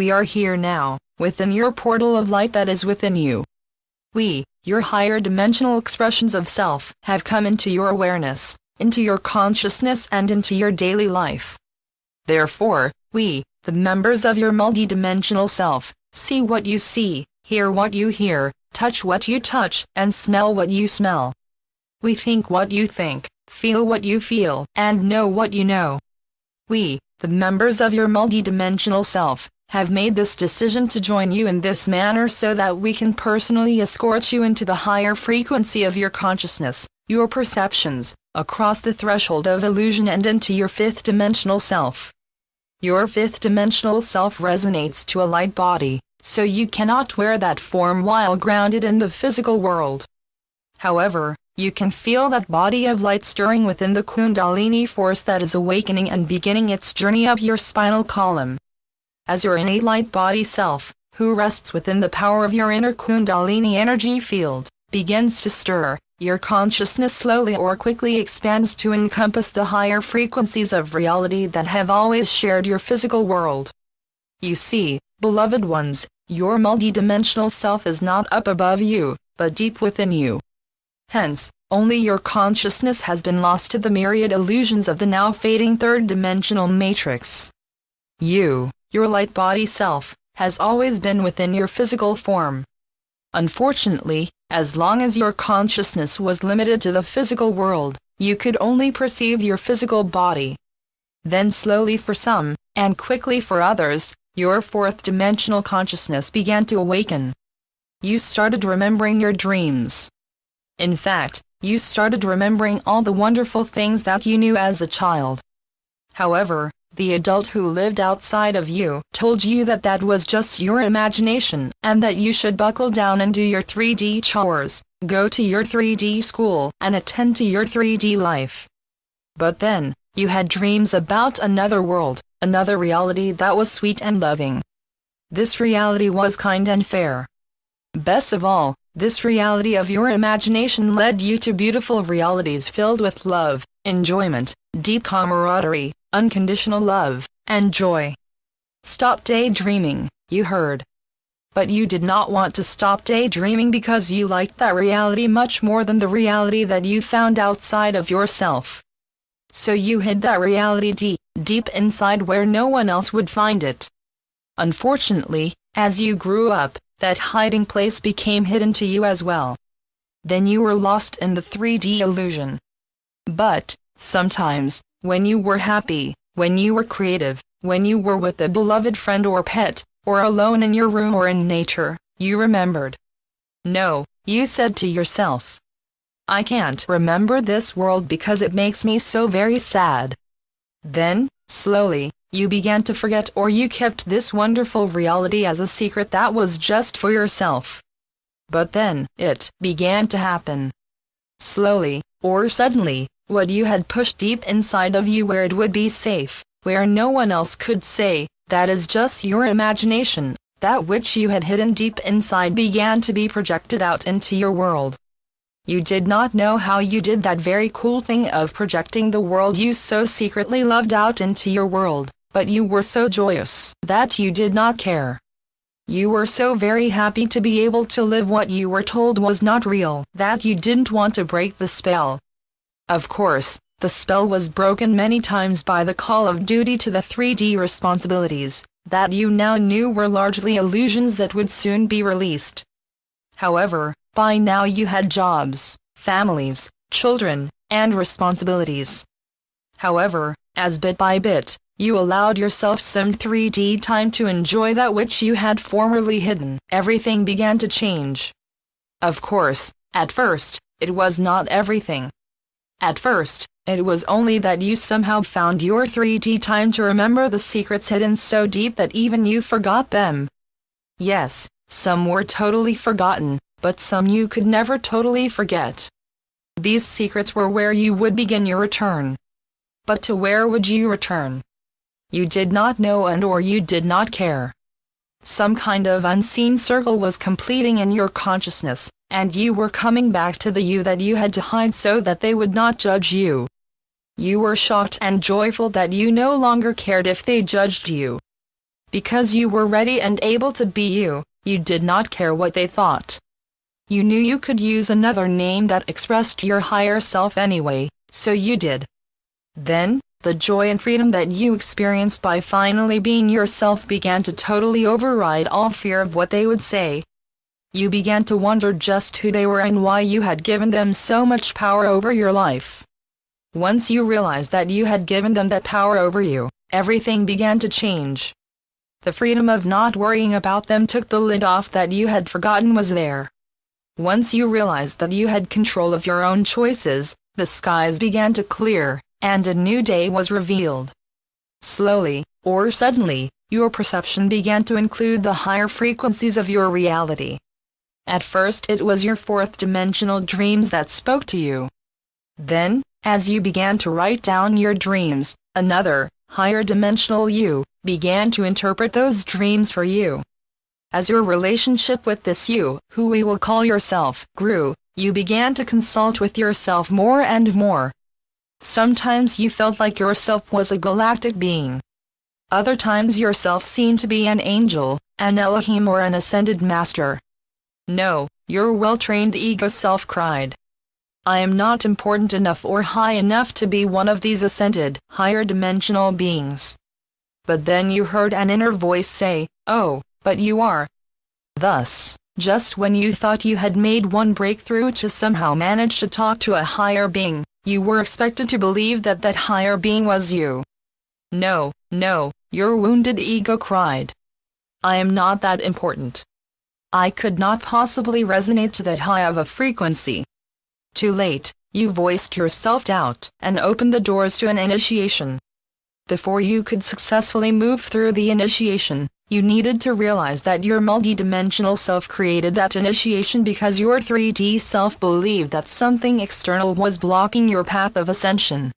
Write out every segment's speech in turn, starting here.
We are here now, within your portal of light that is within you. We, your higher dimensional expressions of self, have come into your awareness, into your consciousness and into your daily life. Therefore, we, the members of your multidimensional self, see what you see, hear what you hear, touch what you touch, and smell what you smell. We think what you think, feel what you feel, and know what you know. We, the members of your multidimensional self, have made this decision to join you in this manner so that we can personally escort you into the higher frequency of your consciousness, your perceptions, across the threshold of illusion and into your fifth dimensional self. Your fifth dimensional self resonates to a light body, so you cannot wear that form while grounded in the physical world. However, you can feel that body of light stirring within the Kundalini force that is awakening and beginning its journey up your spinal column. As your innate light body self, who rests within the power of your inner Kundalini energy field, begins to stir, your consciousness slowly or quickly expands to encompass the higher frequencies of reality that have always shared your physical world. You see, beloved ones, your multidimensional self is not up above you, but deep within you. Hence, only your consciousness has been lost to the myriad illusions of the now fading third-dimensional matrix. You, your light body self, has always been within your physical form. Unfortunately, as long as your consciousness was limited to the physical world, you could only perceive your physical body. Then slowly for some, and quickly for others, your fourth-dimensional consciousness began to awaken. You started remembering your dreams. In fact, you started remembering all the wonderful things that you knew as a child. However, the adult who lived outside of you told you that that was just your imagination, and that you should buckle down and do your 3D chores, go to your 3D school, and attend to your 3D life. But then, you had dreams about another world, another reality that was sweet and loving. This reality was kind and fair. Best of all, this reality of your imagination led you to beautiful realities filled with love, enjoyment, deep camaraderie, unconditional love, and joy. Stop daydreaming, you heard. But you did not want to stop daydreaming because you liked that reality much more than the reality that you found outside of yourself. So you hid that reality deep, deep inside where no one else would find it. Unfortunately, as you grew up, that hiding place became hidden to you as well. Then you were lost in the 3D illusion. But, sometimes, when you were happy, when you were creative, when you were with a beloved friend or pet, or alone in your room or in nature, you remembered. No, you said to yourself. I can't remember this world because it makes me so very sad. Then, slowly, you began to forget, or you kept this wonderful reality as a secret that was just for yourself. But then, it began to happen. Slowly, or suddenly, what you had pushed deep inside of you where it would be safe, where no one else could say, that is just your imagination, that which you had hidden deep inside began to be projected out into your world. You did not know how you did that very cool thing of projecting the world you so secretly loved out into your world, but you were so joyous that you did not care. You were so very happy to be able to live what you were told was not real that you didn't want to break the spell. Of course, the spell was broken many times by the call of duty to the 3D responsibilities that you now knew were largely illusions that would soon be released. However, by now you had jobs, families, children, and responsibilities. However, as bit by bit, you allowed yourself some 3D time to enjoy that which you had formerly hidden. Everything began to change. Of course, at first, it was not everything. At first, it was only that you somehow found your 3D time to remember the secrets hidden so deep that even you forgot them. Yes, some were totally forgotten, but some you could never totally forget. These secrets were where you would begin your return. But to where would you return? You did not know and/or you did not care. Some kind of unseen circle was completing in your consciousness, and you were coming back to the you that you had to hide so that they would not judge you. You were shocked and joyful that you no longer cared if they judged you. Because you were ready and able to be you, you did not care what they thought. You knew you could use another name that expressed your higher self anyway, so you did. Then, the joy and freedom that you experienced by finally being yourself began to totally override all fear of what they would say. You began to wonder just who they were and why you had given them so much power over your life. Once you realized that you had given them that power over you, everything began to change. The freedom of not worrying about them took the lid off that you had forgotten was there. Once you realized that you had control of your own choices, the skies began to clear, and a new day was revealed. Slowly, or suddenly, your perception began to include the higher frequencies of your reality. At first it was your fourth-dimensional dreams that spoke to you. Then, as you began to write down your dreams, another, higher dimensional you, began to interpret those dreams for you. As your relationship with this you, who we will call yourself, grew, you began to consult with yourself more and more. Sometimes you felt like yourself was a galactic being. Other times yourself seemed to be an angel, an Elohim or an ascended master. No, your well-trained ego self cried, I am not important enough or high enough to be one of these ascended, higher dimensional beings. But then you heard an inner voice say, oh, but you are. Thus, just when you thought you had made one breakthrough to somehow manage to talk to a higher being, you were expected to believe that that higher being was you. No, no, your wounded ego cried. I am not that important. I could not possibly resonate to that high of a frequency. Too late, you voiced your self-doubt and opened the doors to an initiation. Before you could successfully move through the initiation, you needed to realize that your multidimensional self created that initiation because your 3D self believed that something external was blocking your path of ascension.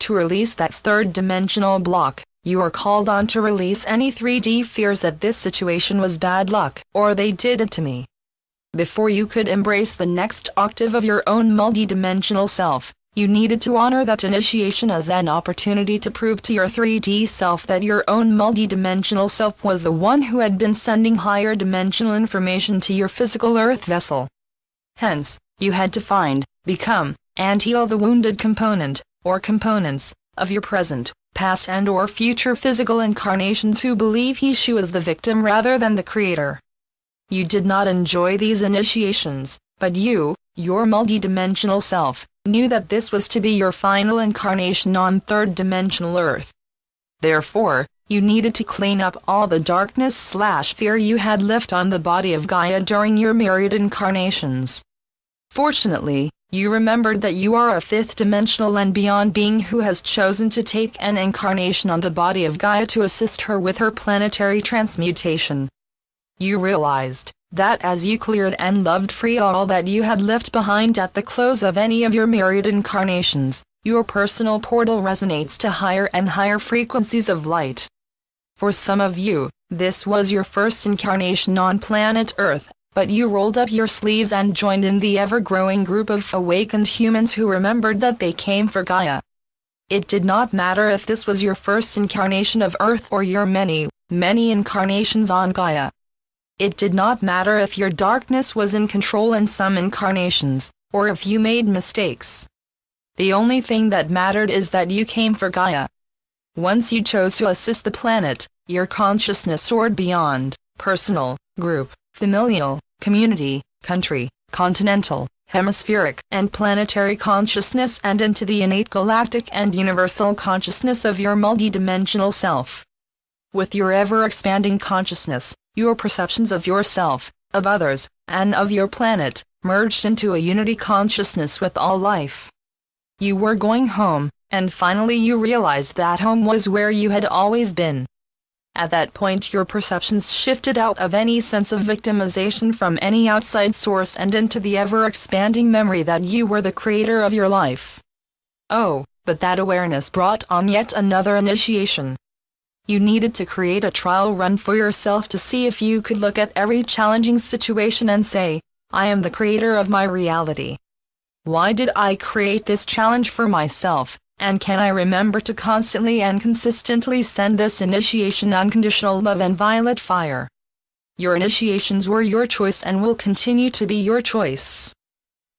To release that third-dimensional block, you are called on to release any 3D fears that this situation was bad luck, or they did it to me. Before you could embrace the next octave of your own multidimensional self, you needed to honor that initiation as an opportunity to prove to your 3D self that your own multidimensional self was the one who had been sending higher dimensional information to your physical earth vessel. Hence, you had to find, become, and heal the wounded component, or components, of your present, past and or future physical incarnations who believe he/she was the victim rather than the creator. You did not enjoy these initiations, but you, your multidimensional self, knew that this was to be your final incarnation on third-dimensional Earth. Therefore, you needed to clean up all the darkness/fear you had left on the body of Gaia during your myriad incarnations. Fortunately, you remembered that you are a fifth-dimensional and beyond being who has chosen to take an incarnation on the body of Gaia to assist her with her planetary transmutation. You realized that as you cleared and loved free all that you had left behind at the close of any of your myriad incarnations, your personal portal resonates to higher and higher frequencies of light. For some of you, this was your first incarnation on planet Earth, but you rolled up your sleeves and joined in the ever-growing group of awakened humans who remembered that they came for Gaia. It did not matter if this was your first incarnation of Earth or your many, many incarnations on Gaia. It did not matter if your darkness was in control in some incarnations, or if you made mistakes. The only thing that mattered is that you came for Gaia. Once you chose to assist the planet, your consciousness soared beyond personal, group, familial, community, country, continental, hemispheric, and planetary consciousness and into the innate galactic and universal consciousness of your multidimensional self. With your ever-expanding consciousness, your perceptions of yourself, of others, and of your planet, merged into a unity consciousness with all life. You were going home, and finally you realized that home was where you had always been. At that point your perceptions shifted out of any sense of victimization from any outside source and into the ever-expanding memory that you were the creator of your life. Oh, but that awareness brought on yet another initiation. You needed to create a trial run for yourself to see if you could look at every challenging situation and say, I am the creator of my reality. Why did I create this challenge for myself, And can I remember to constantly and consistently send this initiation unconditional love and violet fire. Your initiations were your choice and will continue to be your choice.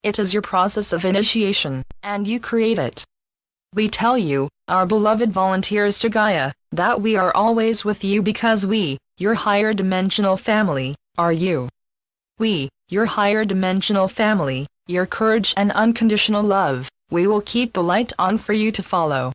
It is your process of initiation, and you create it. We tell you, our beloved volunteers to Gaia, that we are always with you because we, your higher dimensional family, are you. We, your higher dimensional family, your courage and unconditional love, we will keep the light on for you to follow.